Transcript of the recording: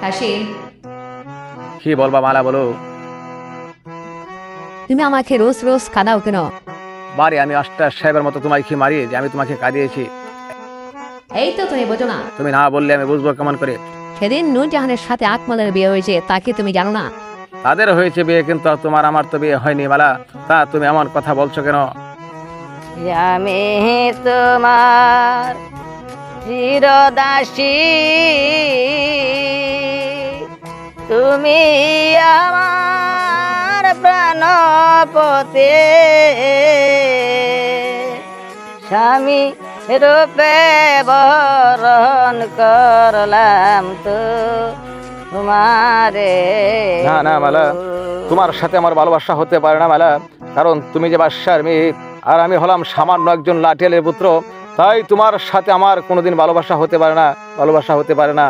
হাসিম, কি বলবা মালা বলো। তুমি আমাকে রোজ রোজ কাঁদাও কেন? বারে আমি মাস্টার সাহেবের মতো তোমায় কি মারি যে আমি তোমাকে কাঁদিয়েছি? এই তো তুমি বোঝো না। তুমি না বললে আমি বুঝবো কেমন করে? সেদিন নূরজাহানের সাথে আকমলের বিয়ে হয়েছে, তাকে তুমি জানো না? তাদের হয়েছে বিয়ে, কিন্তু তোমার আমার তো বিয়ে হয়নি মালা। তা তুমি এমন কথা বলছো কেন? আমি তোমার চিরদাসী, তুমি আমার প্রাণপতে, স্বামী রূপে বরণ করলাম তো তোমারে। না না মালা, তোমার সাথে আমার ভালোবাসা হতে পারে না মালা, কারণ তুমি যে বাদশার মেয়ে আর আমি হলাম সামান্য একজন লাঠিয়ালের পুত্র। তাই তোমার সাথে আমার কোনোদিন ভালোবাসা হতে পারে না, ভালোবাসা হতে পারে না।